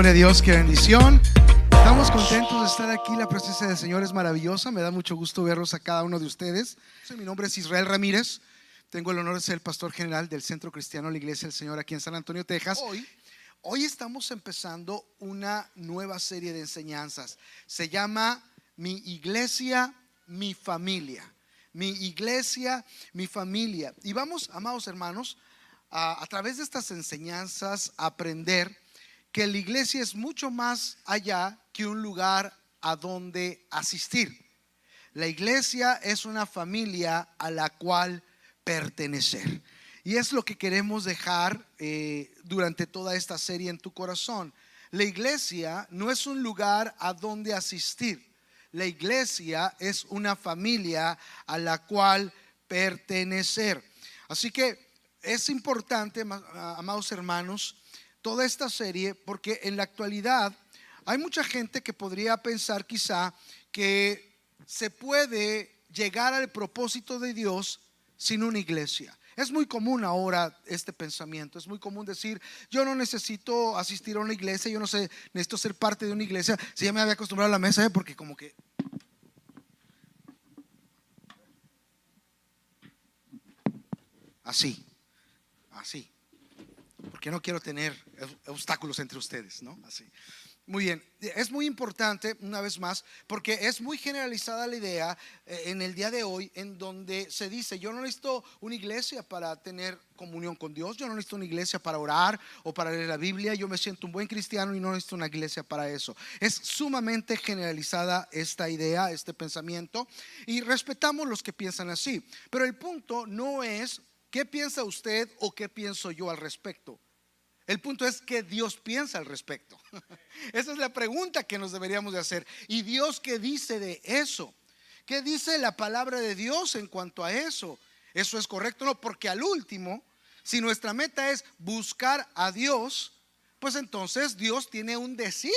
Gloria a Dios, qué bendición. Estamos contentos de estar aquí. La presencia del Señor es maravillosa. Me da mucho gusto verlos a cada uno de ustedes. Mi nombre es Israel Ramírez. Tengo el honor de ser el pastor general del Centro Cristiano La Iglesia del Señor aquí en San Antonio, Texas. Hoy estamos empezando una nueva serie de enseñanzas. Se llama Mi Iglesia, Mi Familia. Mi Iglesia, Mi Familia. Y vamos, amados hermanos, a través de estas enseñanzas aprender que la iglesia es mucho más allá que un lugar a donde asistir. La iglesia es una familia a la cual pertenecer. Y es lo que queremos dejar durante toda esta serie en tu corazón. La iglesia no es un lugar a donde asistir. La iglesia es una familia a la cual pertenecer. Así que es importante, amados hermanos, toda esta serie, porque en la actualidad hay mucha gente que podría pensar quizá que se puede llegar al propósito de Dios sin una iglesia. Es muy común ahora este pensamiento. Es muy común decir: yo no necesito asistir a una iglesia, yo no sé, necesito ser parte de una iglesia. Si ya me había acostumbrado a la mesa, porque como que así, porque no quiero tener obstáculos entre ustedes, ¿no? Así. Muy bien, es muy importante, una vez más, porque es muy generalizada la idea en el día de hoy, en donde se dice: yo no necesito una iglesia para tener comunión con Dios, yo no necesito una iglesia para orar o para leer la Biblia, yo me siento un buen cristiano y no necesito una iglesia para eso. Es sumamente generalizada esta idea, este pensamiento, y respetamos los que piensan así, pero el punto no es qué piensa usted o qué pienso yo al respecto. El punto es qué Dios piensa al respecto. Esa es la pregunta que nos deberíamos de hacer. ¿Y Dios qué dice de eso? ¿Qué dice la palabra de Dios en cuanto a eso? ¿Eso es correcto o no? Porque al último, si nuestra meta es buscar a Dios, pues entonces Dios tiene un decir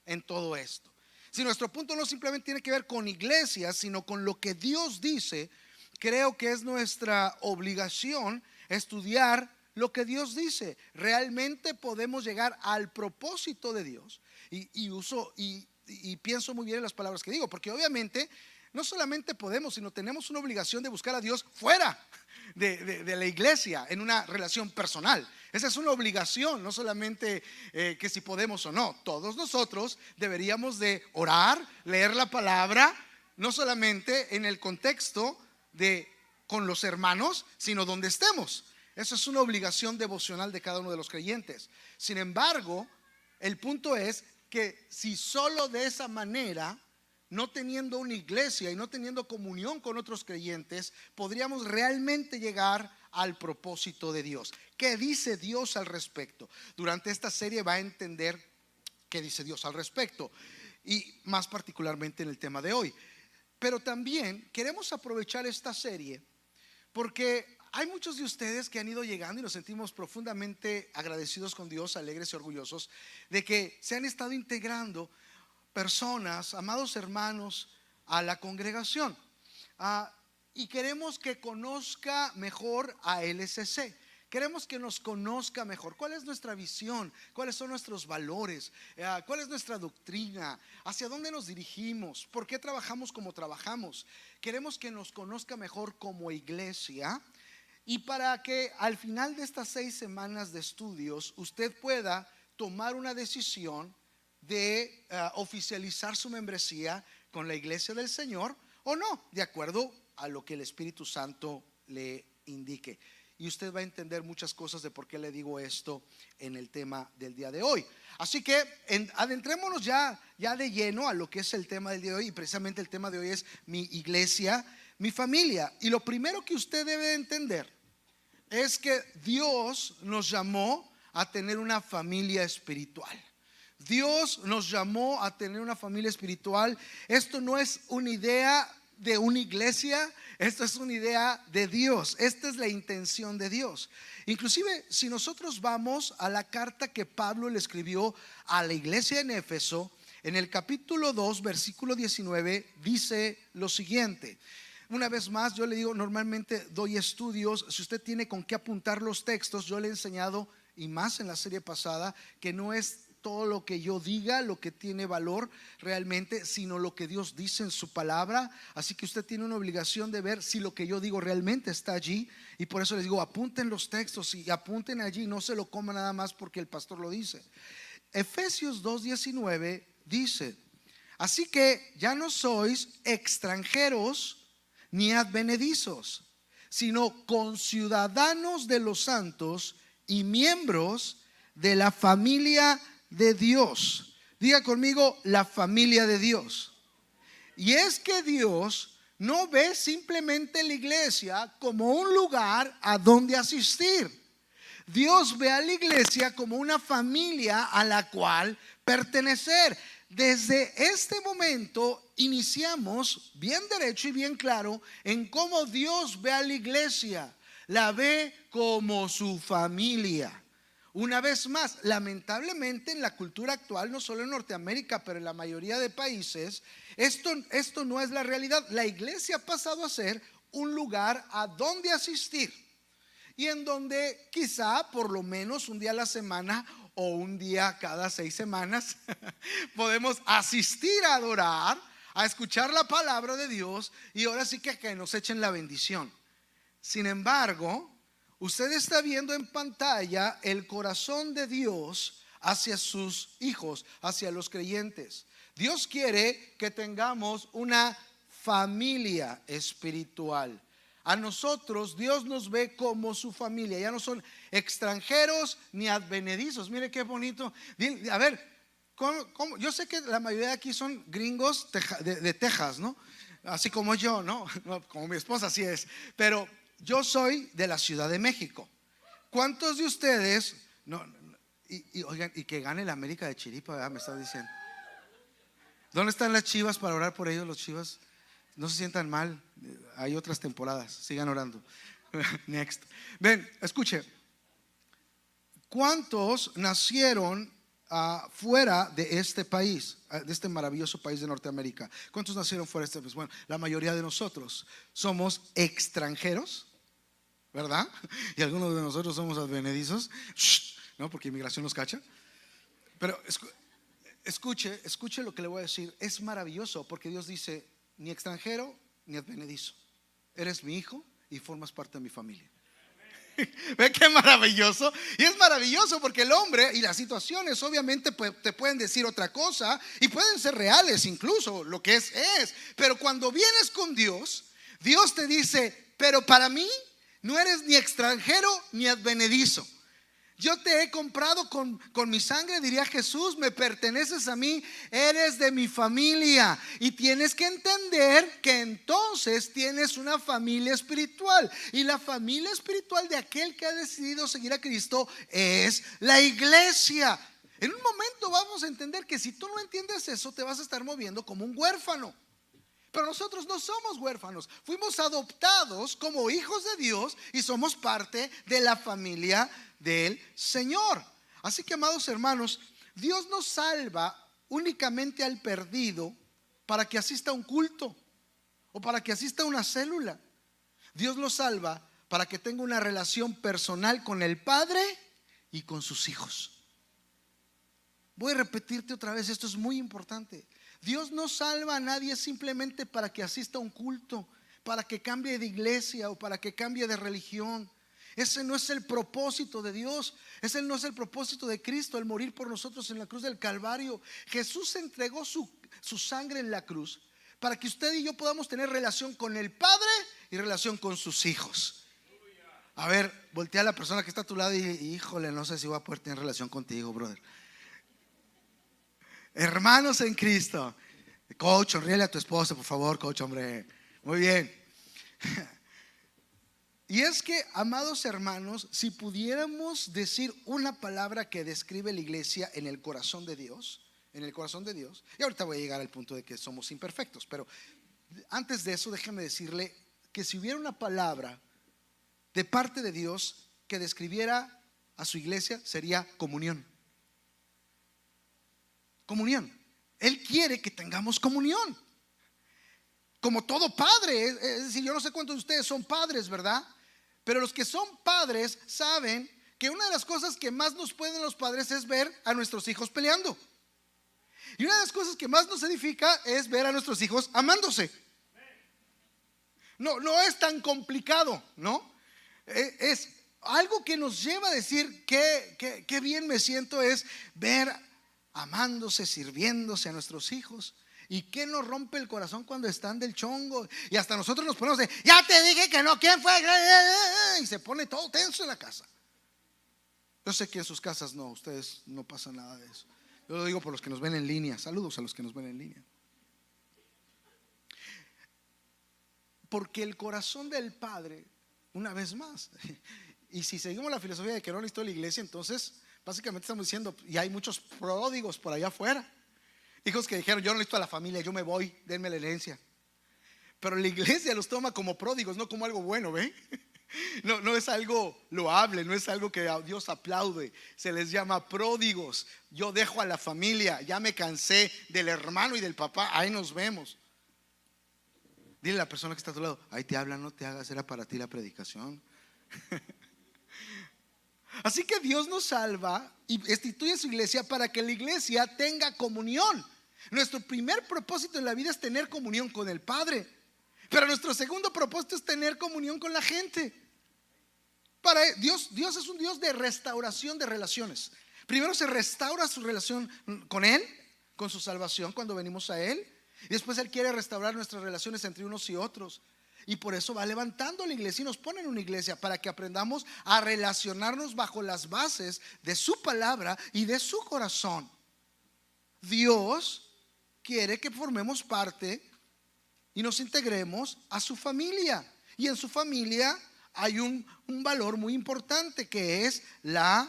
en todo esto. Si nuestro punto no simplemente tiene que ver con iglesias, sino con lo que Dios dice, creo que es nuestra obligación estudiar lo que Dios dice. Realmente podemos llegar al propósito de Dios. Y pienso muy bien en las palabras que digo, porque obviamente no solamente podemos, sino tenemos una obligación de buscar a Dios fuera de la iglesia, en una relación personal. Esa es una obligación, no solamente que si podemos o no. Todos nosotros deberíamos de orar, leer la palabra, no solamente en el contexto de con los hermanos, sino donde estemos. Eso es una obligación devocional de cada uno de los creyentes. Sin embargo, el punto es que si solo de esa manera, no teniendo una iglesia y no teniendo comunión con otros creyentes, podríamos realmente llegar al propósito de Dios. ¿Qué dice Dios al respecto? Durante esta serie va a entender qué dice Dios al respecto, y más particularmente en el tema de hoy. Pero también queremos aprovechar esta serie porque hay muchos de ustedes que han ido llegando y nos sentimos profundamente agradecidos con Dios, alegres y orgullosos de que se han estado integrando personas, amados hermanos, a la congregación. Y queremos que conozca mejor a LCC. Queremos que nos conozca mejor. ¿Cuál es nuestra visión? ¿Cuáles son nuestros valores? ¿Cuál es nuestra doctrina? ¿Hacia dónde nos dirigimos? ¿Por qué trabajamos como trabajamos? Queremos que nos conozca mejor como iglesia, y para que al final de estas 6 semanas de estudios usted pueda tomar una decisión de oficializar su membresía con la iglesia del Señor o no, de acuerdo a lo que el Espíritu Santo le indique. Y usted va a entender muchas cosas de por qué le digo esto en el tema del día de hoy. Así que adentrémonos ya de lleno a lo que es el tema del día de hoy. Y precisamente el tema de hoy es mi iglesia, mi familia. Y lo primero que usted debe entender es que Dios nos llamó a tener una familia espiritual. Dios nos llamó a tener una familia espiritual. Esto no es una idea de una iglesia, esto es una idea de Dios. Esta es la intención de Dios. Inclusive si nosotros vamos a la carta que Pablo le escribió a la iglesia en Éfeso, en el capítulo 2 versículo 19 dice lo siguiente. Una vez más, yo le digo, normalmente doy estudios. Si usted tiene con qué apuntar los textos, yo le he enseñado, y más en la serie pasada, que no es todo lo que yo diga, lo que tiene valor realmente, sino lo que Dios dice en su palabra. Así que usted tiene una obligación de ver si lo que yo digo realmente está allí. Y por eso les digo, apunten los textos y apunten allí, no se lo coman nada más porque el pastor lo dice. Efesios 2:19 dice: así que ya no sois extranjeros ni advenedizos, sino conciudadanos de los santos y miembros de la familia de Dios. Diga conmigo, la familia de Dios. Y es que Dios no ve simplemente la iglesia como un lugar a donde asistir. Dios ve a la iglesia como una familia a la cual pertenecer. Desde este momento iniciamos bien derecho y bien claro en cómo Dios ve a la iglesia. La ve como su familia. Una vez más, lamentablemente en la cultura actual, no solo en Norteamérica, pero en la mayoría de países, esto no es la realidad. La iglesia ha pasado a ser un lugar a donde asistir, y en donde quizá por lo menos un día a la semana o un día cada 6 semanas podemos asistir a adorar, a escuchar la palabra de Dios, y ahora sí que nos echen la bendición. Sin embargo, usted está viendo en pantalla el corazón de Dios hacia sus hijos, hacia los creyentes. Dios quiere que tengamos una familia espiritual. A nosotros Dios nos ve como su familia. Ya no son extranjeros ni advenedizos. Mire qué bonito. A ver, ¿cómo? Yo sé que la mayoría de aquí son gringos de Texas, ¿no? Así como yo, ¿no? Como mi esposa así es. Pero yo soy de la Ciudad de México. ¿Cuántos de ustedes oigan, y que gane la América de Chiripa, ¿verdad? Me está diciendo. ¿Dónde están las Chivas para orar por ellos, los Chivas? No se sientan mal, hay otras temporadas, sigan orando. Next. Ven, escuche. ¿Cuántos nacieron fuera de este país, de este maravilloso país de Norteamérica? ¿Cuántos nacieron fuera de este país? Bueno, la mayoría de nosotros somos extranjeros, ¿verdad? Y algunos de nosotros somos advenedizos, ¿no? Porque inmigración nos cacha. Pero escuche lo que le voy a decir. Es maravilloso porque Dios dice: ni extranjero ni advenedizo, eres mi hijo y formas parte de mi familia. ¿Ve qué maravilloso? Y es maravilloso porque el hombre y las situaciones obviamente te pueden decir otra cosa y pueden ser reales, incluso lo que es. Pero cuando vienes con Dios, Dios te dice: pero para mí no eres ni extranjero ni advenedizo. Yo te he comprado con mi sangre, diría Jesús, me perteneces a mí, eres de mi familia. Y tienes que entender que entonces tienes una familia espiritual. Y la familia espiritual de aquel que ha decidido seguir a Cristo es la iglesia. En un momento vamos a entender que si tú no entiendes eso, te vas a estar moviendo como un huérfano. Pero nosotros no somos huérfanos, fuimos adoptados como hijos de Dios y somos parte de la familia del Señor. Así que, amados hermanos, Dios no salva únicamente al perdido para que asista a un culto o para que asista a una célula. Dios lo salva para que tenga una relación personal con el Padre y con sus hijos. Voy a repetirte otra vez, esto es muy importante. Dios no salva a nadie simplemente para que asista a un culto, para que cambie de iglesia o para que cambie de religión. Ese no es el propósito de Dios. Ese no es el propósito de Cristo, el morir por nosotros en la cruz del Calvario. Jesús entregó su sangre en la cruz para que usted y yo podamos tener relación con el Padre y relación con sus hijos. A ver, voltea a la persona que está a tu lado y híjole, no sé si voy a poder tener relación contigo, brother. Hermanos en Cristo. Coach, sonríele a tu esposa, por favor, coach, hombre. Muy bien. Y es que, amados hermanos, si pudiéramos decir una palabra que describe la iglesia en el corazón de Dios, y ahorita voy a llegar al punto de que somos imperfectos, pero antes de eso déjeme decirle que si hubiera una palabra de parte de Dios que describiera a su iglesia, sería comunión. Comunión. Él quiere que tengamos comunión. Como todo padre, es decir, yo no sé cuántos de ustedes son padres, ¿verdad? Pero los que son padres saben que una de las cosas que más nos pueden los padres es ver a nuestros hijos peleando. Y una de las cosas que más nos edifica es ver a nuestros hijos amándose. No es tan complicado, ¿no? Es algo que nos lleva a decir qué bien me siento es ver amándose, sirviéndose a nuestros hijos. Y qué nos rompe el corazón cuando están del chongo. Y hasta nosotros nos ponemos de, ya te dije que no, ¿quién fue? Y se pone todo tenso en la casa. Yo sé que en sus casas no, ustedes no pasa nada de eso. Yo lo digo por los que nos ven en línea. Saludos a los que nos ven en línea. Porque el corazón del padre, una vez más, y si seguimos la filosofía de que no necesito la iglesia, entonces básicamente estamos diciendo, y hay muchos pródigos por allá afuera, hijos que dijeron, yo no necesito a la familia, yo me voy, denme la herencia. Pero la iglesia los toma como pródigos, no como algo bueno, ¿ven? No es algo loable, no es algo que a Dios aplaude. Se les llama pródigos. Yo dejo a la familia, ya me cansé del hermano y del papá, ahí nos vemos. Dile a la persona que está a tu lado, ahí te habla, no te hagas, era para ti la predicación. Así que Dios nos salva y instituye su iglesia para que la iglesia tenga comunión. Nuestro primer propósito en la vida es tener comunión con el Padre, pero nuestro segundo propósito es tener comunión con la gente. Para Dios es un Dios de restauración de relaciones. Primero se restaura su relación con Él, con su salvación cuando venimos a Él, y después Él quiere restaurar nuestras relaciones entre unos y otros. Y por eso va levantando la iglesia y nos pone en una iglesia para que aprendamos a relacionarnos bajo las bases de su palabra y de su corazón. Dios quiere que formemos parte y nos integremos a su familia. Y en su familia hay un valor muy importante que es la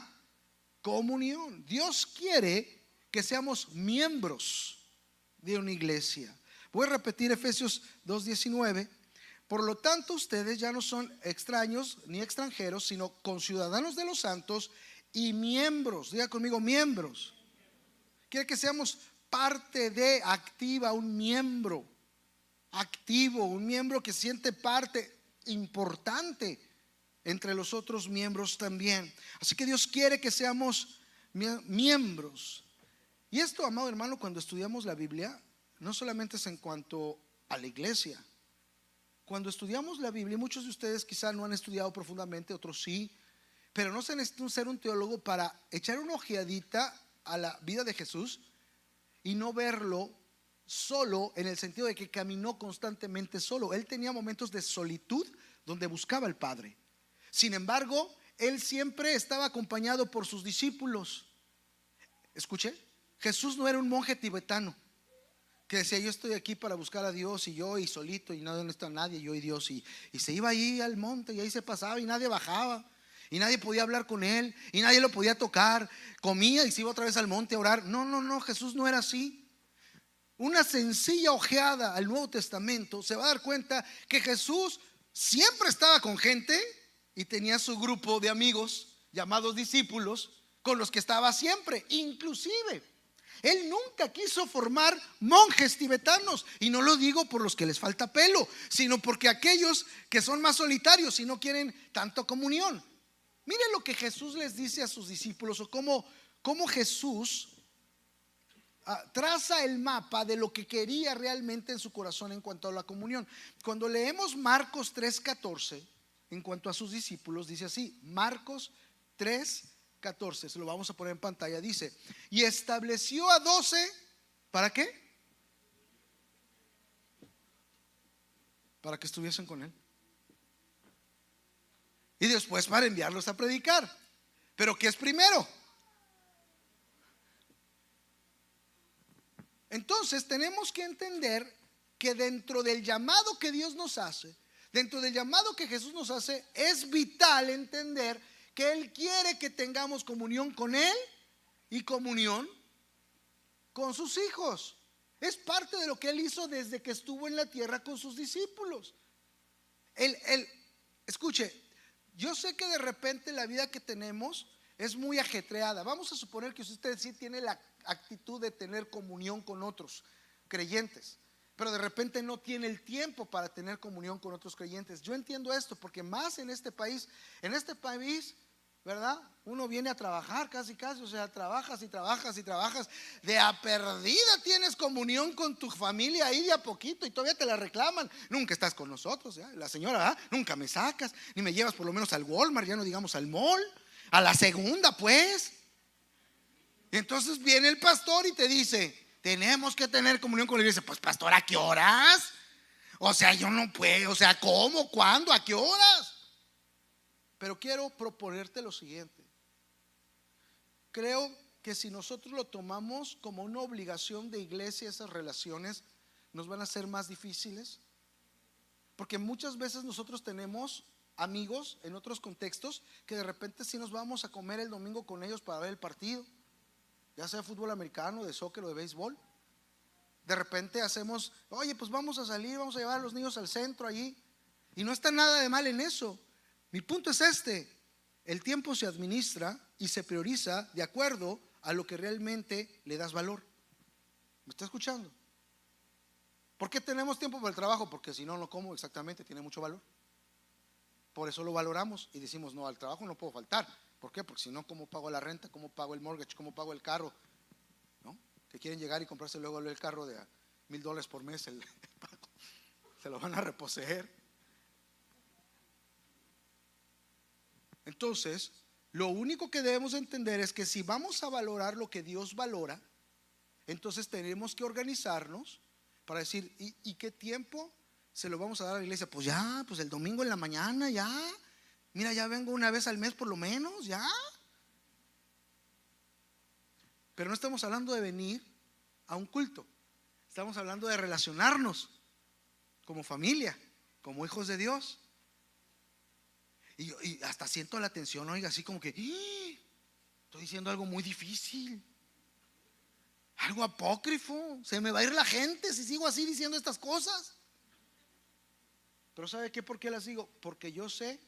comunión. Dios quiere que seamos miembros de una iglesia. Voy a repetir Efesios 2:19. Por lo tanto, ustedes ya no son extraños ni extranjeros, sino conciudadanos de los santos y miembros. Diga conmigo, miembros. Quiere que seamos parte de, activa, un miembro activo, un miembro que siente parte importante entre los otros miembros también. Así que Dios quiere que seamos miembros. Y esto, amado hermano, cuando estudiamos la Biblia, no solamente es en cuanto a la iglesia. Cuando estudiamos la Biblia, muchos de ustedes quizá no han estudiado profundamente, otros sí, pero no se necesita ser un teólogo para echar una ojeadita a la vida de Jesús y no verlo solo en el sentido de que caminó constantemente solo. Él tenía momentos de solitud donde buscaba al Padre. Sin embargo, Él siempre estaba acompañado por sus discípulos. Escuche, Jesús no era un monje tibetano que decía, yo estoy aquí para buscar a Dios y yo y solito y no está nadie, yo y Dios, y se iba ahí al monte y ahí se pasaba y nadie bajaba y nadie podía hablar con él y nadie lo podía tocar, comía y se iba otra vez al monte a orar. No, Jesús no era así. Una sencilla ojeada al Nuevo Testamento se va a dar cuenta que Jesús siempre estaba con gente y tenía su grupo de amigos llamados discípulos con los que estaba siempre. Inclusive Él nunca quiso formar monjes tibetanos, y no lo digo por los que les falta pelo, sino porque aquellos que son más solitarios y no quieren tanto comunión. Miren lo que Jesús les dice a sus discípulos, o cómo Jesús traza el mapa de lo que quería realmente en su corazón en cuanto a la comunión. Cuando leemos Marcos 3:14 en cuanto a sus discípulos, dice así, Marcos 3:14, se lo vamos a poner en pantalla. Dice, y estableció a 12, ¿para qué? Para que estuviesen con él y después para enviarlos a predicar. Pero ¿qué es primero? Entonces tenemos que entender que dentro del llamado que Dios nos hace, dentro del llamado que Jesús nos hace, es vital entender que Él quiere que tengamos comunión con Él y comunión con sus hijos. Es parte de lo que Él hizo desde que estuvo en la tierra con sus discípulos. Escuche, yo sé que de repente la vida que tenemos es muy ajetreada. Vamos a suponer que usted sí tiene la actitud de tener comunión con otros creyentes, pero de repente no tiene el tiempo para tener comunión con otros creyentes. Yo entiendo esto porque más en este país ¿verdad? Uno viene a trabajar casi, o sea, trabajas y trabajas y trabajas. De a perdida tienes comunión con tu familia ahí de a poquito y todavía te la reclaman. Nunca estás con nosotros, ¿ya? La señora, nunca me sacas, ni me llevas por lo menos al Walmart, ya no digamos al mall, a la segunda pues. Y entonces viene el pastor y te dice, tenemos que tener comunión con la iglesia. Pues pastor, ¿a qué horas? O sea, yo no puedo, o sea, ¿cómo? ¿Cuándo? ¿A qué horas? Pero quiero proponerte lo siguiente. Creo que si nosotros lo tomamos como una obligación de iglesia, esas relaciones nos van a ser más difíciles. Porque muchas veces nosotros tenemos amigos en otros contextos que de repente sí nos vamos a comer el domingo con ellos para ver el partido, ya sea de fútbol americano, de soccer o de béisbol. De repente hacemos, oye, pues vamos a salir, vamos a llevar a los niños al centro allí. Y no está nada de mal en eso. Mi punto es este: el tiempo se administra y se prioriza de acuerdo a lo que realmente le das valor. ¿Me está escuchando? ¿Por qué tenemos tiempo para el trabajo? Porque si no, no como exactamente, tiene mucho valor. Por eso lo valoramos y decimos, no, al trabajo no puedo faltar. ¿Por qué? Porque si no, ¿cómo pago la renta? ¿Cómo pago el mortgage? ¿Cómo pago el carro? ¿No? Que quieren llegar y comprarse luego el carro de $1,000 por mes, se lo van a reposeer. Entonces, lo único que debemos entender es que si vamos a valorar lo que Dios valora, entonces tenemos que organizarnos para decir, ¿y qué tiempo se lo vamos a dar a la iglesia? Pues ya, pues el domingo en la mañana, ya. Mira, ya vengo una vez al mes por lo menos, ya. Pero no estamos hablando de venir a un culto. Estamos hablando de relacionarnos como familia, como hijos de Dios. Y hasta siento la tensión, oiga, así como que estoy diciendo algo muy difícil, algo apócrifo. Se me va a ir la gente si sigo así diciendo estas cosas. Pero ¿sabe qué? ¿Por qué las digo? Porque yo sé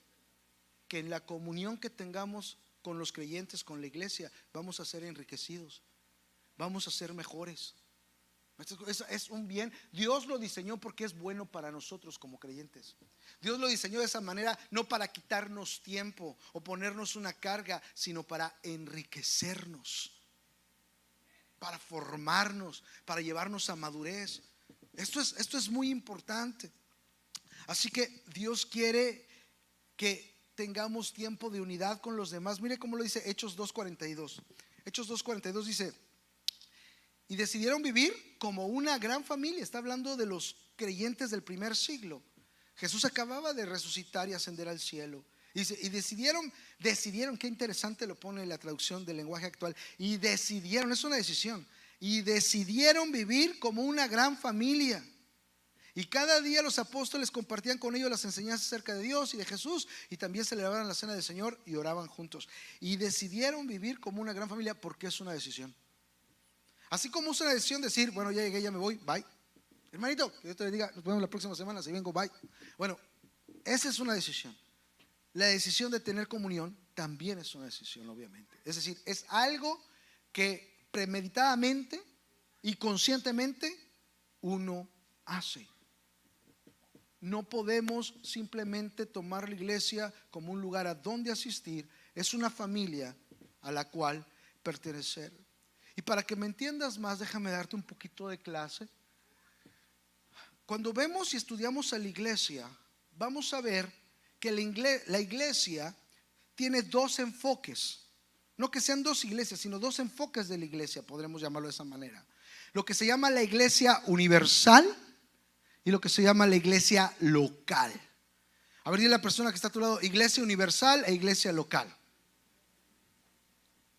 que en la comunión que tengamos con los creyentes, con la iglesia, vamos a ser enriquecidos, vamos a ser mejores. Es un bien. Dios lo diseñó porque es bueno para nosotros como creyentes. Dios lo diseñó de esa manera, no para quitarnos tiempo o ponernos una carga, sino para enriquecernos, para formarnos, para llevarnos a madurez. Esto es muy importante. Así que Dios quiere que tengamos tiempo de unidad con los demás. Mire cómo lo dice Hechos 2:42. Hechos 2:42 dice: y decidieron vivir como una gran familia. Está hablando de los creyentes del primer siglo. Jesús acababa de resucitar y ascender al cielo. Y decidieron, qué interesante lo pone la traducción del lenguaje actual. Y decidieron, es una decisión. Y decidieron vivir como una gran familia. Y cada día los apóstoles compartían con ellos las enseñanzas acerca de Dios y de Jesús. Y también celebraban la cena del Señor y oraban juntos. Y decidieron vivir como una gran familia porque es una decisión. Así como es una decisión decir, bueno, ya llegué, ya me voy, bye. Hermanito, que Dios te bendiga, nos vemos la próxima semana, si vengo, bye. Bueno, esa es una decisión. La decisión de tener comunión también es una decisión, obviamente. Es decir, es algo que premeditadamente y conscientemente uno hace. No podemos simplemente tomar la iglesia como un lugar a donde asistir. Es una familia a la cual pertenecer. Y para que me entiendas más, déjame darte un poquito de clase. Cuando vemos y estudiamos a la iglesia, vamos a ver que la iglesia tiene dos enfoques. No que sean dos iglesias, sino dos enfoques de la iglesia, podremos llamarlo de esa manera. Lo que se llama la iglesia universal y lo que se llama la iglesia local. A ver, dile a la persona que está a tu lado: iglesia universal e iglesia local.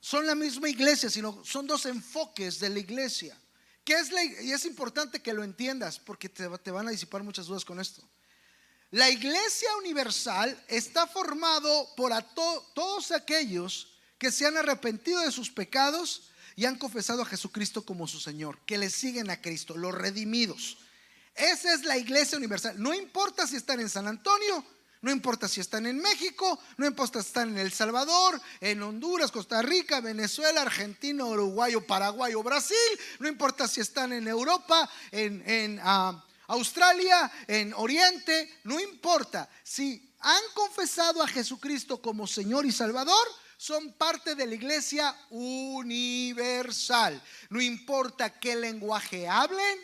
Son la misma iglesia, sino son dos enfoques de la iglesia. Y es importante que lo entiendas, porque te van a disipar muchas dudas con esto. La iglesia universal está formado por todos aquellos que se han arrepentido de sus pecados y han confesado a Jesucristo como su Señor, que le siguen a Cristo, los redimidos. Esa es la iglesia universal. No importa si están en San Antonio, no importa si están en México, no importa si están en El Salvador, en Honduras, Costa Rica, Venezuela, Argentina, Uruguay o Paraguay o Brasil. No importa si están en Europa, en Australia, en Oriente. No importa. Si han confesado a Jesucristo como Señor y Salvador, son parte de la iglesia universal. No importa qué lenguaje hablen,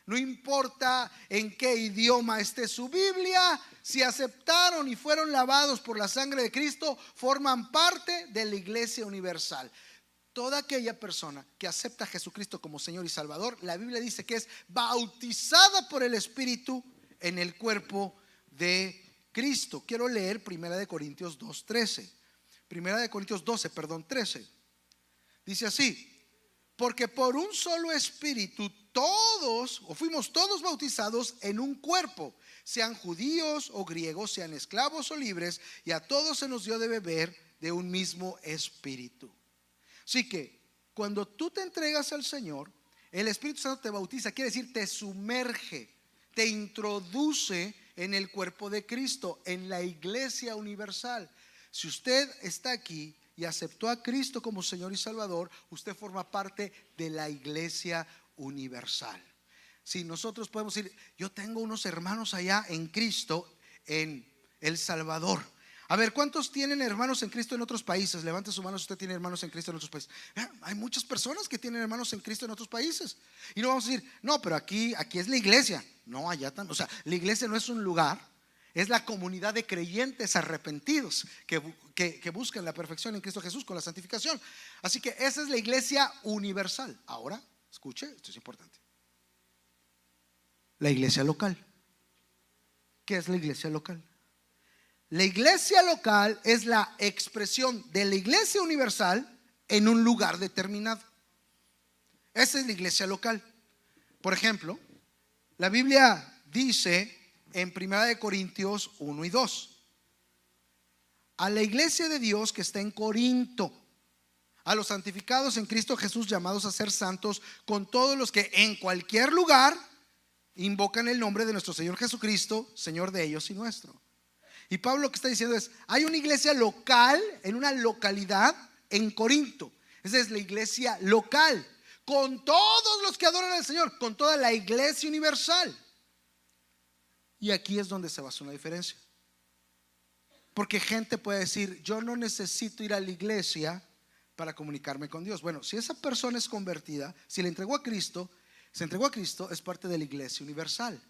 no importa en qué idioma esté su Biblia, si aceptaron y fueron lavados por la sangre de Cristo, forman parte de la iglesia universal. Toda aquella persona que acepta a Jesucristo como Señor y Salvador, la Biblia dice que es bautizada por el Espíritu en el cuerpo de Cristo. Quiero leer 1 Corintios 2:13. 1 Corintios 13. Dice así: porque por un solo Espíritu todos, o fuimos todos bautizados en un cuerpo, sean judíos o griegos, sean esclavos o libres, y a todos se nos dio de beber de un mismo Espíritu. Así que cuando tú te entregas al Señor, el Espíritu Santo te bautiza, quiere decir te sumerge, te introduce en el cuerpo de Cristo, en la iglesia universal. Si usted está aquí y aceptó a Cristo como Señor y Salvador, usted forma parte de la iglesia universal. Si nosotros podemos decir, yo tengo unos hermanos allá en Cristo en El Salvador. A ver, ¿cuántos tienen hermanos en Cristo en otros países? Levante su mano si usted tiene hermanos en Cristo en otros países. Hay muchas personas que tienen hermanos en Cristo en otros países. Y no vamos a decir, no, pero aquí es la iglesia. No, allá también. O sea, la iglesia no es un lugar, es la comunidad de creyentes arrepentidos que buscan la perfección en Cristo Jesús con la santificación. Así que esa es la iglesia universal. Ahora, escuche, esto es importante. La iglesia local. ¿Qué es la iglesia local? La iglesia local es la expresión de la iglesia universal en un lugar determinado. Esa es la iglesia local. Por ejemplo, la Biblia dice en 1 Corintios 1 y 2: a la iglesia de Dios que está en Corinto, a los santificados en Cristo Jesús, llamados a ser santos, con todos los que en cualquier lugar invocan el nombre de nuestro Señor Jesucristo, Señor de ellos y nuestro. Y Pablo lo que está diciendo es, hay una iglesia local en una localidad en Corinto. Esa es la iglesia local, con todos los que adoran al Señor, con toda la iglesia universal. Y aquí es donde se basa una diferencia. Porque gente puede decir, yo no necesito ir a la iglesia para comunicarme con Dios. Bueno, si esa persona es convertida, si le entregó a Cristo, se entregó a Cristo, es parte de la iglesia universal.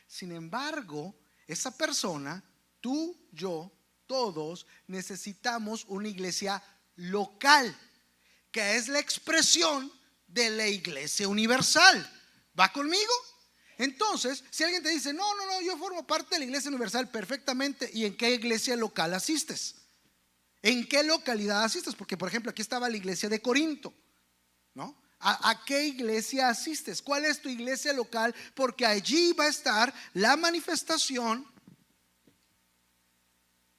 Sin embargo, esa persona, tú, yo, todos necesitamos una iglesia local, que es la expresión de la iglesia universal. ¿Va conmigo? Entonces, si alguien te dice, no, yo formo parte de la iglesia universal, perfectamente. ¿Y en qué iglesia local asistes? ¿En qué localidad asistes? Porque, por ejemplo, aquí estaba la iglesia de Corinto, ¿no? ¿A qué iglesia asistes? ¿Cuál es tu iglesia local? Porque allí va a estar la manifestación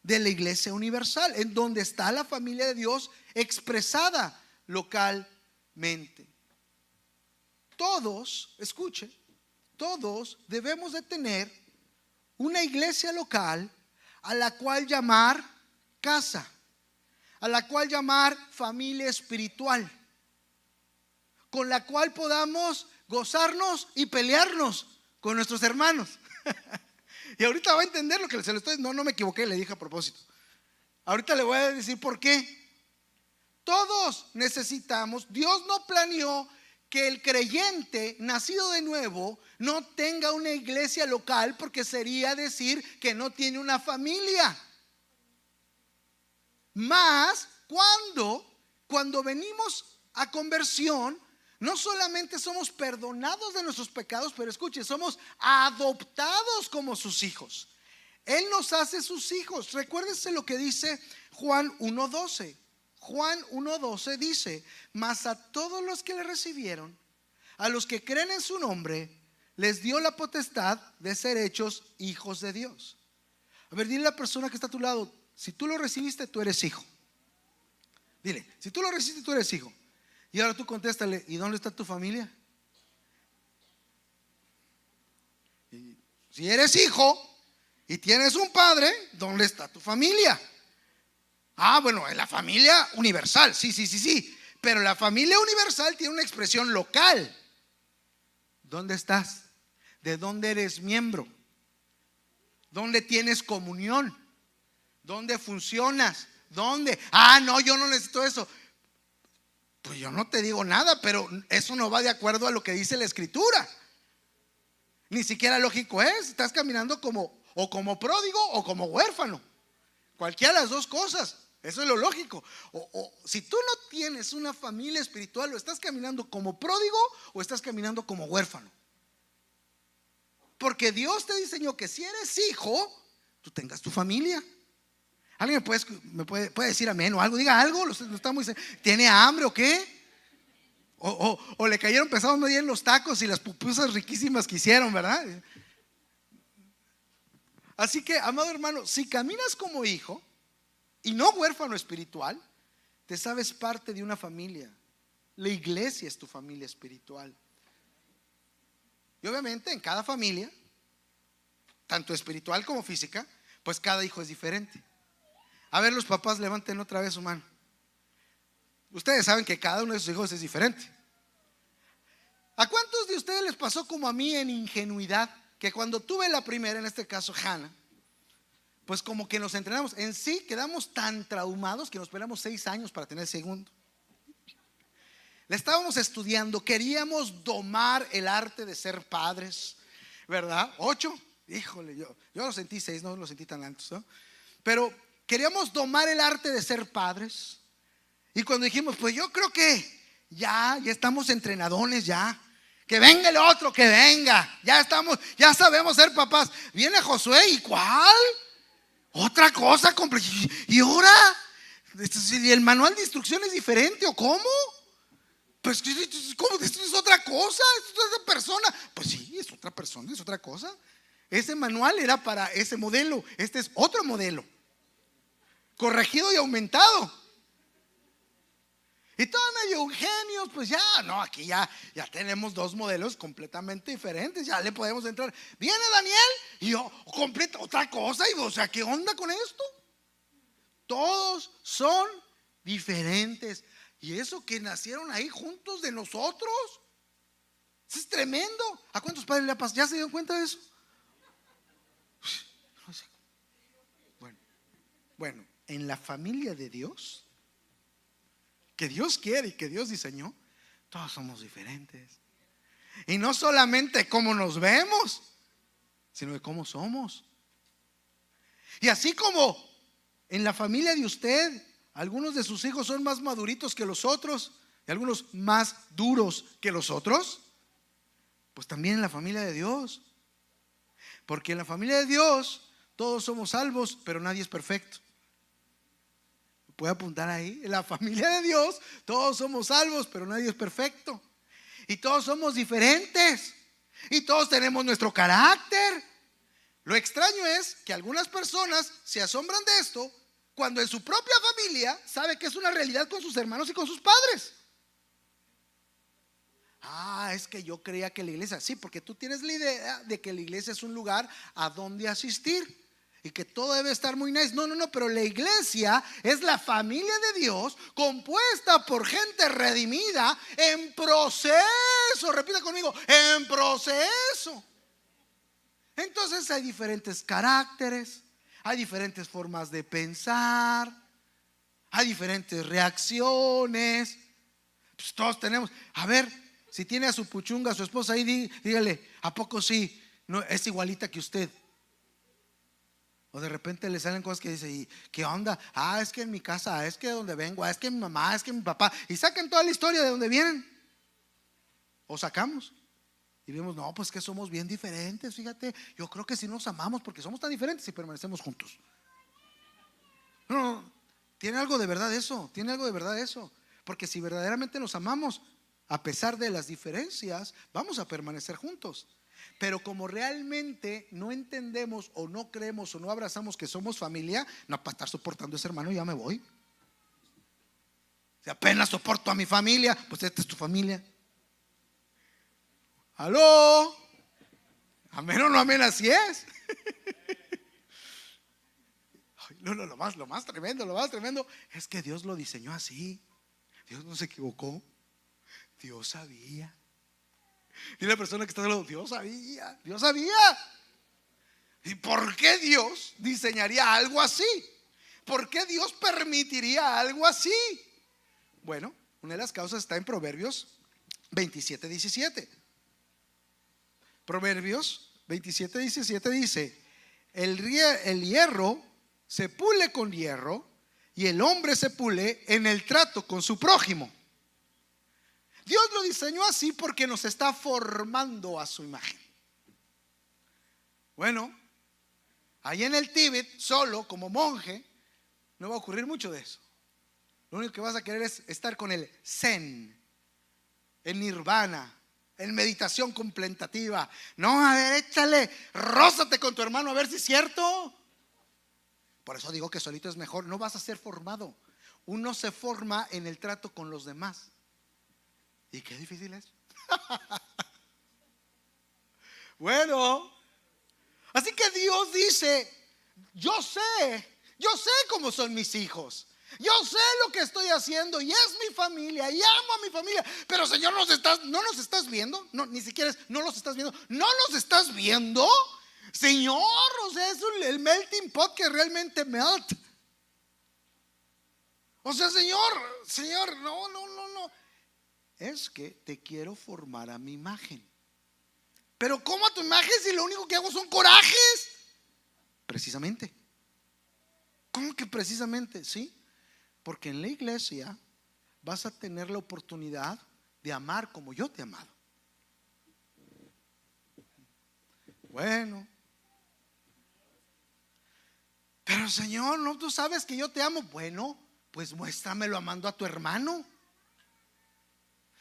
de la iglesia universal, en donde está la familia de Dios expresada localmente. Todos, escuchen, todos debemos de tener una iglesia local a la cual llamar casa, a la cual llamar familia espiritual, con la cual podamos gozarnos y pelearnos con nuestros hermanos. Y ahorita va a entender lo que se lo estoy. No me equivoqué, le dije a propósito. Ahorita le voy a decir por qué. Todos necesitamos. Dios no planeó que el creyente nacido de nuevo no tenga una iglesia local, porque sería decir que no tiene una familia. Más cuando venimos a conversión, no solamente somos perdonados de nuestros pecados, pero escuche, somos adoptados como sus hijos. Él nos hace sus hijos. Recuérdense lo que dice Juan 1:12. Juan 1:12 dice: mas a todos los que le recibieron, a los que creen en su nombre, les dio la potestad de ser hechos hijos de Dios. A ver, dile a la persona que está a tu lado, si tú lo recibiste, tú eres hijo. Dile, si tú lo recibiste, tú eres hijo. Y ahora tú contéstale, ¿y dónde está tu familia? Y si eres hijo y tienes un padre, ¿dónde está tu familia? Bueno, en la familia universal, sí. Pero la familia universal tiene una expresión local. ¿Dónde estás? ¿De dónde eres miembro? ¿Dónde tienes comunión? ¿Dónde funcionas? ¿Dónde? Ah, no, yo no necesito eso. Pues yo no te digo nada, pero eso no va de acuerdo a lo que dice la Escritura. Ni siquiera lógico es. Estás caminando como pródigo o como huérfano. Cualquiera de las dos cosas. Eso es lo lógico. O si tú no tienes una familia espiritual, o estás caminando como pródigo o estás caminando como huérfano. Porque Dios te diseñó que si eres hijo, tú tengas tu familia. ¿Alguien puede decir amén o algo? Diga algo. Lo está ¿tiene hambre o qué? O le cayeron pesados muy bien los tacos y las pupusas riquísimas que hicieron, ¿verdad? Así que, amado hermano, si caminas como hijo y no huérfano espiritual, te sabes parte de una familia. La iglesia es tu familia espiritual. Y obviamente en cada familia, tanto espiritual como física, pues cada hijo es diferente. A ver, los papás, levanten otra vez su mano. Ustedes saben que cada uno de sus hijos es diferente. ¿A cuántos de ustedes les pasó como a mí en ingenuidad? Que cuando tuve la primera, en este caso Hannah, pues como que nos entrenamos. En sí quedamos tan traumados que nos esperamos 6 años para tener el segundo. Le estábamos estudiando, queríamos domar el arte de ser padres, ¿verdad? 8, híjole, yo lo sentí 6, no lo sentí tan altos, ¿no? Pero queríamos domar el arte de ser padres. Y cuando dijimos, pues yo creo que ya estamos entrenadones ya. Que venga el otro, que venga. Ya sabemos ser papás. Viene Josué, ¿y cuál? Otra cosa. ¿Y ahora? ¿Y el manual de instrucción es diferente o cómo? Pues ¿cómo? Esto es otra cosa. Esto es otra persona. Pues sí, es otra persona, es otra cosa. Ese manual era para ese modelo. Este es otro modelo, corregido y aumentado. Y todos medio genios, pues aquí ya tenemos 2 modelos completamente diferentes. Ya le podemos entrar. Viene Daniel y yo, completa otra cosa. Y o sea, ¿qué onda con esto? Todos son diferentes. Y eso que nacieron ahí juntos de nosotros, eso es tremendo. ¿A cuántos padres le ha pasado? ¿Ya se dieron cuenta de eso? Bueno, en la familia de Dios, que Dios quiere y que Dios diseñó, todos somos diferentes. Y no solamente cómo nos vemos, sino de cómo somos. Y así como en la familia de usted, algunos de sus hijos son más maduritos que los otros y algunos más duros que los otros, pues también en la familia de Dios. Porque en la familia de Dios todos somos salvos, pero nadie es perfecto. Puede apuntar ahí. En la familia de Dios todos somos salvos, pero nadie es perfecto. Y todos somos diferentes. Y todos tenemos nuestro carácter. Lo extraño es que algunas personas se asombran de esto cuando en su propia familia sabe que es una realidad con sus hermanos y con sus padres. Es que yo creía que la iglesia, sí, porque tú tienes la idea de que la iglesia es un lugar a donde asistir y que todo debe estar muy nice. No, pero la iglesia es la familia de Dios compuesta por gente redimida en proceso. Repita conmigo, en proceso. Entonces hay diferentes caracteres, hay diferentes formas de pensar, hay diferentes reacciones. Pues todos tenemos. A ver, si tiene a su puchunga, a su esposa ahí, dígale, ¿a poco sí? No, es igualita que usted. O de repente le salen cosas que dice, ¿y qué onda? Es que en mi casa, es que de donde vengo, es que mi mamá, es que mi papá. Y sacan toda la historia de donde vienen. O sacamos y vemos, no, pues que somos bien diferentes. Fíjate, yo creo que sí nos amamos porque somos tan diferentes y permanecemos juntos. No, tiene algo de verdad eso. Tiene algo de verdad eso. Porque si verdaderamente nos amamos, a pesar de las diferencias, vamos a permanecer juntos. Pero como realmente no entendemos o no creemos o no abrazamos que somos familia, no, para estar soportando a ese hermano ya me voy. Si apenas soporto a mi familia, pues esta es tu familia. ¿Aló? Amén o no amén, así es. No, lo más tremendo es que Dios lo diseñó así. Dios no se equivocó. Dios sabía. Y la persona que está al lado, Dios sabía. ¿Y por qué Dios diseñaría algo así? ¿Por qué Dios permitiría algo así? Bueno, una de las causas está en Proverbios 27:17. Proverbios 27:17 dice: el hierro se pule con hierro y el hombre se pule en el trato con su prójimo. Dios lo diseñó así porque nos está formando a su imagen. Bueno, ahí en el Tíbet, solo como monje, no va a ocurrir mucho de eso. Lo único que vas a querer es estar con el Zen, en nirvana, en meditación contemplativa. No, a ver, échale, rózate con tu hermano a ver si es cierto. Por eso digo que solito es mejor. No vas a ser formado. Uno se forma en el trato con los demás. ¿Y qué difícil es? Bueno, así que Dios dice: yo sé cómo son mis hijos. Yo sé lo que estoy haciendo y es mi familia y amo a mi familia. Pero Señor, ¿no nos estás viendo? No, ni siquiera no los estás viendo. ¿No los estás viendo? Señor, o sea, es el melting pot que realmente melt. O sea, Señor, no. Es que te quiero formar a mi imagen. Pero ¿cómo a tu imagen si lo único que hago son corajes? Precisamente. ¿Cómo que precisamente? Sí, porque en la iglesia vas a tener la oportunidad de amar como yo te he amado. Bueno, pero Señor, no, tú sabes que yo te amo. Bueno, pues muéstramelo amando a tu hermano.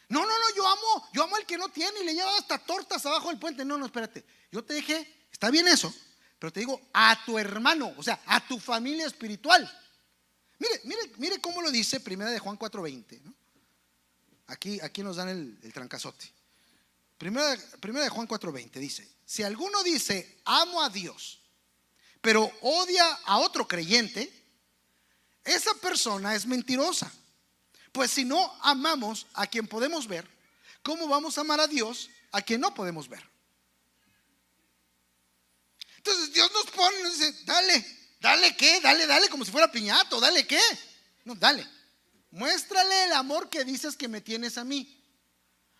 No, yo amo al que no tiene y le lleva hasta tortas abajo del puente. No, espérate. Yo te dije, está bien eso, pero te digo a tu hermano, o sea, a tu familia espiritual. Mire cómo lo dice Primera de Juan 4:20, ¿no? Aquí nos dan el trancazote. Primera de Juan 4:20 dice: si alguno dice amo a Dios, pero odia a otro creyente, esa persona es mentirosa. Pues si no amamos a quien podemos ver, ¿cómo vamos a amar a Dios a quien no podemos ver? Entonces Dios nos pone y nos dice: dale qué, dale como si fuera piñato, dale qué. No, dale, muéstrale el amor que dices que me tienes a mí.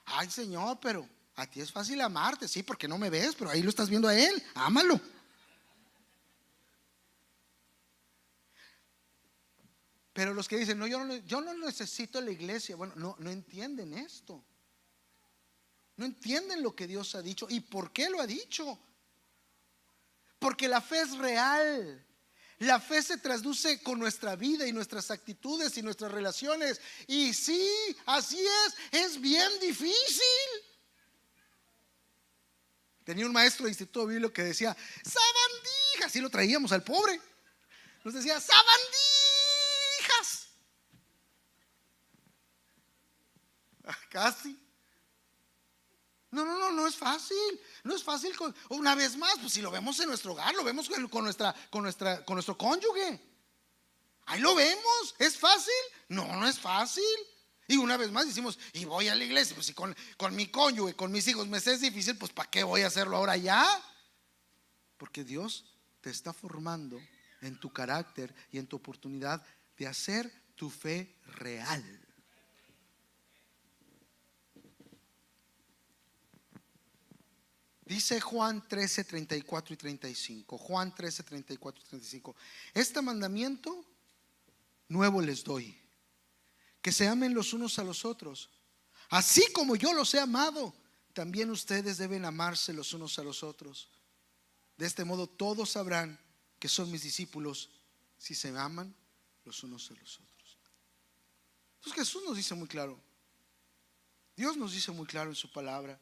Ay, Señor, pero a ti es fácil amarte. Sí, porque no me ves, pero ahí lo estás viendo a Él. Ámalo. Pero los que dicen: no, yo no necesito la iglesia. Bueno, no entienden esto. No entienden lo que Dios ha dicho y por qué lo ha dicho. Porque la fe es real. La fe se traduce con nuestra vida y nuestras actitudes y nuestras relaciones. Y sí, así es bien difícil. Tenía un maestro de instituto bíblico que decía: sabandijas. Así lo traíamos al pobre. Nos decía: sabandijas. Casi. No es fácil. No es fácil. Una vez más, pues si lo vemos en nuestro hogar, lo vemos con nuestro cónyuge. Ahí lo vemos. ¿Es fácil? No es fácil. Y una vez más decimos: y voy a la iglesia, pues si con mi cónyuge, con mis hijos me es difícil, pues ¿para qué voy a hacerlo ahora ya? Porque Dios te está formando en tu carácter y en tu oportunidad de hacer tu fe real. Dice Juan 13:34 y 35. Juan 13:34 y 35. Este mandamiento nuevo les doy: que se amen los unos a los otros. Así como yo los he amado, también ustedes deben amarse los unos a los otros. De este modo todos sabrán que son mis discípulos, si se aman los unos a los otros. Entonces Jesús nos dice muy claro, Dios nos dice muy claro en su palabra: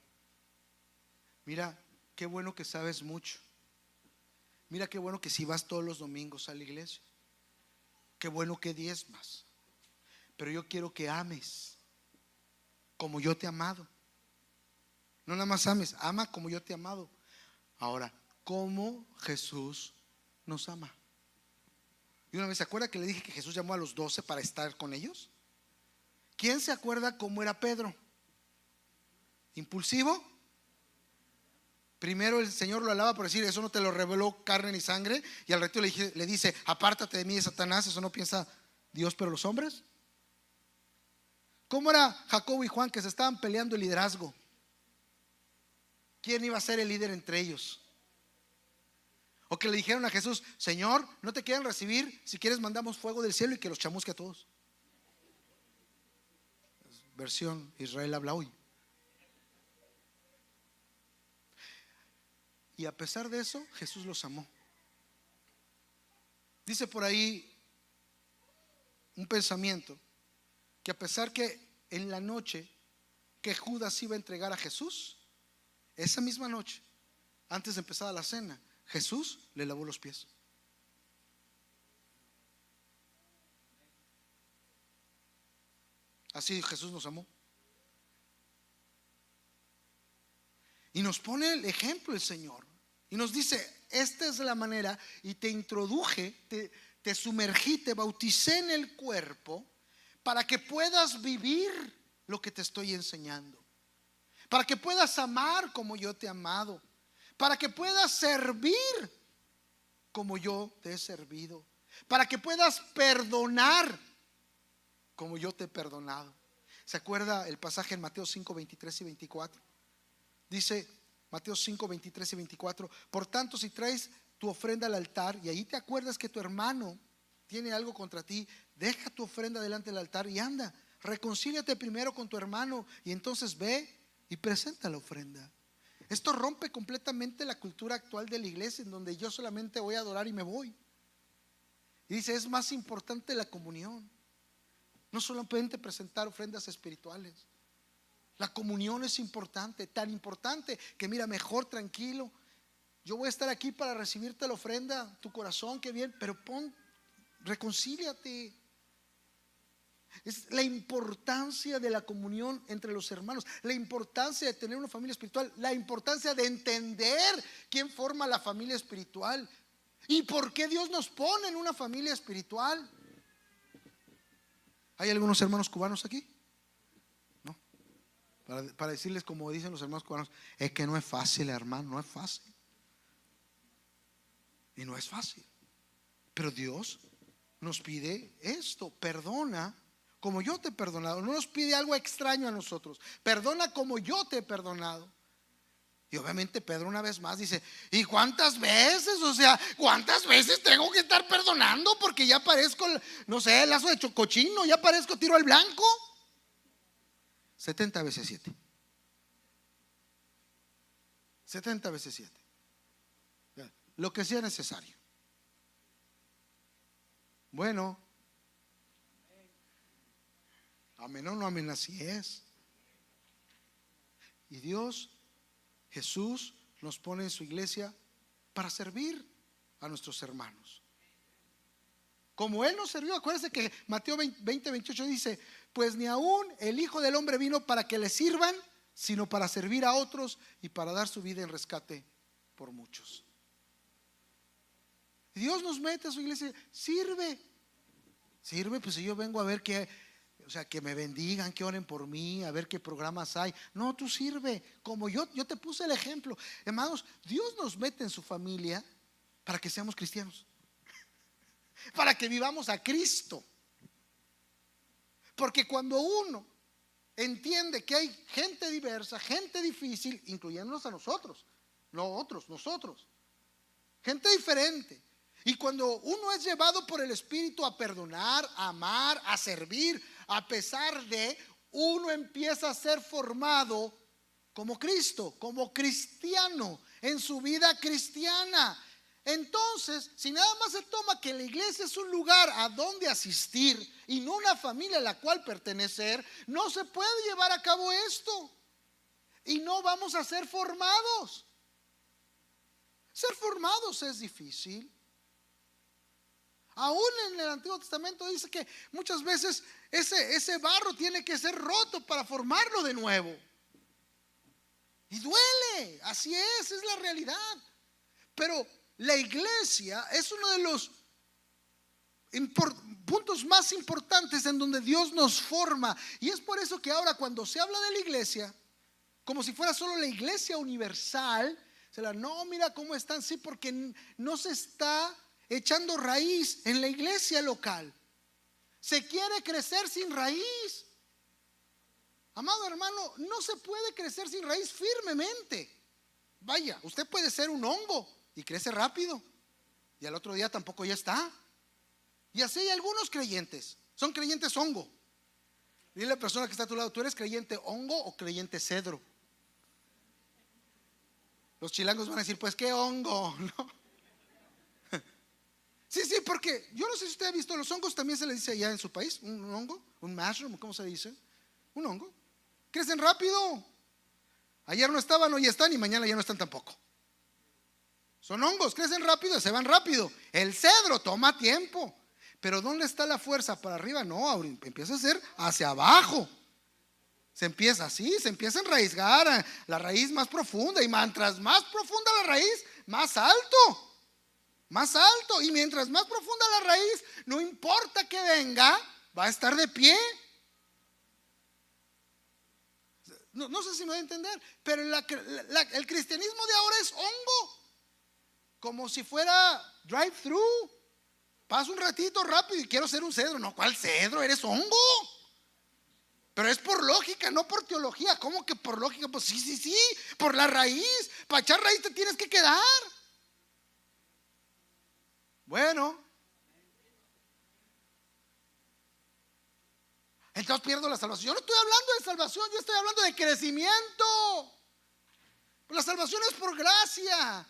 mira, qué bueno que sabes mucho. Mira qué bueno que si vas todos los domingos a la iglesia. Qué bueno que diezmas. Pero yo quiero que ames como yo te he amado. No nada más ames, ama como yo te he amado. Ahora, ¿cómo Jesús nos ama? Y una vez, ¿se acuerda que le dije que Jesús llamó a los 12 para estar con ellos? ¿Quién se acuerda cómo era Pedro? ¿Impulsivo? Primero el Señor lo alaba por decir, eso no te lo reveló carne ni sangre. Y al ratito le dice, apártate de mí, Satanás. Eso no piensa Dios, pero los hombres. ¿Cómo era Jacobo y Juan, que se estaban peleando el liderazgo? ¿Quién iba a ser el líder entre ellos? O que le dijeron a Jesús, Señor, no te quieren recibir, si quieres mandamos fuego del cielo y que los chamusque a todos. Versión Israel habla hoy. Y a pesar de eso, Jesús los amó. Dice por ahí un pensamiento, que a pesar que en la noche que Judas iba a entregar a Jesús, esa misma noche, antes de empezar la cena, Jesús le lavó los pies. Así Jesús nos amó. Y nos pone el ejemplo el Señor. Y nos dice, esta es la manera. Y te introduje, te sumergí, te bauticé en el cuerpo, para que puedas vivir lo que te estoy enseñando, para que puedas amar como yo te he amado, para que puedas servir como yo te he servido, para que puedas perdonar como yo te he perdonado. ¿Se acuerda el pasaje en Mateo 5, 23 y 24? Dice Mateo 5, 23 y 24: por tanto, si traes tu ofrenda al altar y ahí te acuerdas que tu hermano tiene algo contra ti, deja tu ofrenda delante del altar y anda, reconcíliate primero con tu hermano y entonces ve y presenta la ofrenda. Esto rompe completamente la cultura actual de la iglesia, en donde yo solamente voy a adorar y me voy. Y dice, es más importante la comunión, no solamente presentar ofrendas espirituales. La comunión es importante, tan importante que mira, mejor tranquilo, yo voy a estar aquí para recibirte la ofrenda, tu corazón, qué bien, pero reconcíliate. Es la importancia de la comunión entre los hermanos, la importancia de tener una familia espiritual, la importancia de entender quién forma la familia espiritual y por qué Dios nos pone en una familia espiritual. ¿Hay algunos hermanos cubanos aquí? No. Para decirles, como dicen los hermanos cubanos, es que no es fácil, hermano, no es fácil. Y no es fácil. Pero Dios nos pide esto: perdona como yo te he perdonado. No nos pide algo extraño a nosotros. Perdona como yo te he perdonado. Y obviamente Pedro una vez más dice, ¿y cuántas veces? O sea, ¿cuántas veces tengo que estar perdonando? Porque ya parezco, no sé, el lazo de chocochino, ya parezco tiro al blanco. 70 veces 7. 70 veces 7. Lo que sea necesario. Bueno, amén o no amén, así es. Y Dios, Jesús, nos pone en su iglesia para servir a nuestros hermanos. Como Él nos sirvió. Acuérdense que Mateo 20, 28 dice, pues ni aún el Hijo del Hombre vino para que le sirvan, sino para servir a otros y para dar su vida en rescate por muchos. Dios nos mete a su iglesia, sirve, pues si yo vengo a ver que, o sea, que me bendigan, que oren por mí, a ver qué programas hay. No, tú sirve, como yo te puse el ejemplo. Hermanos, Dios nos mete en su familia para que seamos cristianos, para que vivamos a Cristo. Porque cuando uno entiende que hay gente diversa, gente difícil, incluyéndonos a nosotros, no otros, nosotros, gente diferente. Y cuando uno es llevado por el Espíritu a perdonar, a amar, a servir, a pesar de, uno empieza a ser formado como Cristo, como cristiano, en su vida cristiana. Entonces, si nada más se toma que la iglesia es un lugar a donde asistir y no una familia a la cual pertenecer, no se puede llevar a cabo esto. Y no vamos a ser formados. Ser formados es difícil. Aún en el Antiguo Testamento dice que muchas veces ese barro tiene que ser roto para formarlo de nuevo. Y duele, así es la realidad. Pero la iglesia es uno de los puntos más importantes en donde Dios nos forma. Y es por eso que ahora cuando se habla de la iglesia, como si fuera solo la iglesia universal, No, mira cómo están. Sí, porque no se está echando raíz en la iglesia local. Se quiere crecer sin raíz. Amado hermano, no se puede crecer sin raíz firmemente. Vaya, usted puede ser un hongo y crece rápido, y al otro día tampoco ya está. Y así hay algunos creyentes, son creyentes hongo. Dile a la persona que está a tu lado: ¿tú eres creyente hongo o creyente cedro? Los chilangos van a decir: pues qué hongo, ¿no? Sí, porque yo no sé si usted ha visto, los hongos también se le dice allá en su país, un hongo, un mushroom, ¿cómo se dice? Un hongo. Crecen rápido. Ayer no estaban, hoy están, y mañana ya no están tampoco. Son hongos, crecen rápido y se van rápido. El cedro toma tiempo. Pero ¿dónde está la fuerza? ¿Para arriba? No, empieza a ser hacia abajo. Se empieza así, se empieza a enraizar la raíz más profunda. Y mientras más profunda la raíz, más alto. Más alto. Y mientras más profunda la raíz, no importa que venga, va a estar de pie. No sé si me voy a entender, pero el cristianismo de ahora es hongo, como si fuera drive-thru. Paso un ratito rápido y quiero ser un cedro. No, ¿cuál cedro? Eres hongo. Pero es por lógica, no por teología. ¿Cómo que por lógica? Pues sí, por la raíz. Para echar raíz te tienes que quedar. Bueno, entonces pierdo la salvación. Yo no estoy hablando de salvación, yo estoy hablando de crecimiento. La salvación es por gracia.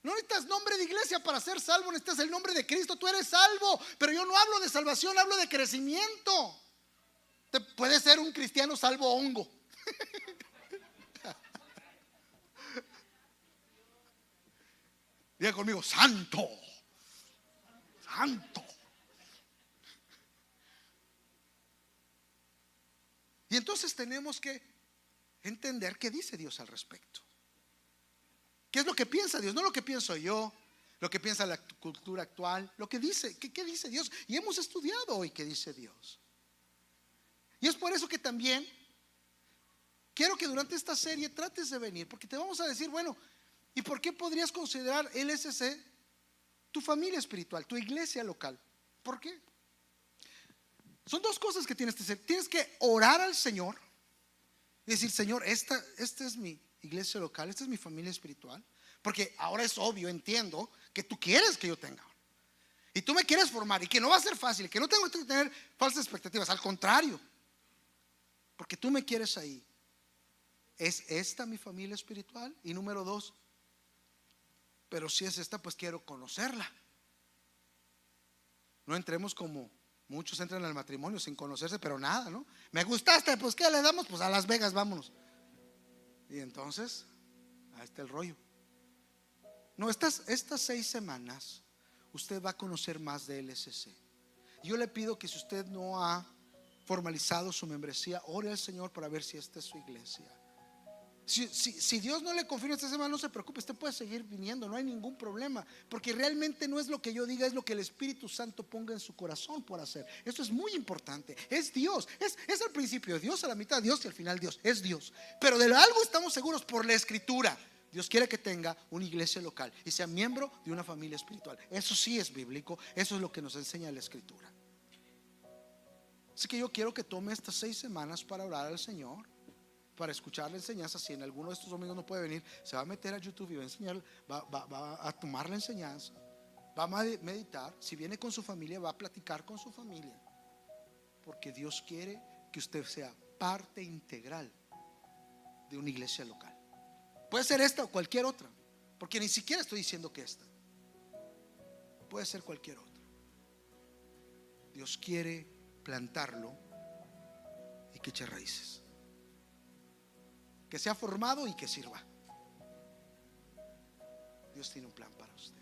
No necesitas nombre de iglesia para ser salvo, necesitas el nombre de Cristo. Tú eres salvo, pero yo no hablo de salvación, hablo de crecimiento. Te puede ser un cristiano salvo hongo. Diga conmigo: santo, santo. Y entonces tenemos que entender qué dice Dios al respecto. ¿Qué es lo que piensa Dios? No lo que pienso yo, lo que piensa la cultura actual, lo que dice, ¿qué dice Dios? Y hemos estudiado hoy qué dice Dios. Y es por eso que también quiero que durante esta serie trates de venir, porque te vamos a decir, bueno, ¿y por qué podrías considerar LSC tu familia espiritual, tu iglesia local? ¿Por qué? Son dos cosas que tienes que hacer. Tienes que orar al Señor y decir: Señor, esta es mi iglesia local, esta es mi familia espiritual. Porque ahora es obvio, entiendo que tú quieres que yo tenga, y tú me quieres formar, y que no va a ser fácil, que no tengo que tener falsas expectativas. Al contrario, porque tú me quieres ahí. ¿Es esta mi familia espiritual? Y número dos, pero si es esta, pues quiero conocerla. No entremos como muchos entran al matrimonio sin conocerse, pero nada, ¿no? Me gustaste, pues ¿qué le damos? Pues a Las Vegas, vámonos. Y entonces, ahí está el rollo. No, estas 6 semanas usted va a conocer más de LSC. Yo le pido que si usted no ha formalizado su membresía, ore al Señor para ver si esta es su iglesia. Si Dios no le confirma esta semana, no se preocupe, usted puede seguir viniendo, no hay ningún problema, porque realmente no es lo que yo diga, es lo que el Espíritu Santo ponga en su corazón por hacer. Esto es muy importante. Es Dios, es al principio Dios, a la mitad Dios y al final Dios. Es Dios. Pero de algo estamos seguros por la Escritura: Dios quiere que tenga una iglesia local y sea miembro de una familia espiritual. Eso sí es bíblico, eso es lo que nos enseña la Escritura. Así que yo quiero que tome estas 6 semanas para orar al Señor, para escuchar la enseñanza. Si en alguno de estos domingos no puede venir, se va a meter a YouTube y va a enseñar, va a tomar la enseñanza, va a meditar. Si viene con su familia, va a platicar con su familia, porque Dios quiere que usted sea parte integral de una iglesia local. Puede ser esta o cualquier otra, porque ni siquiera estoy diciendo que esta. Puede ser cualquier otra. Dios quiere plantarlo y que eche raíces, que sea formado y que sirva. Dios tiene un plan para usted.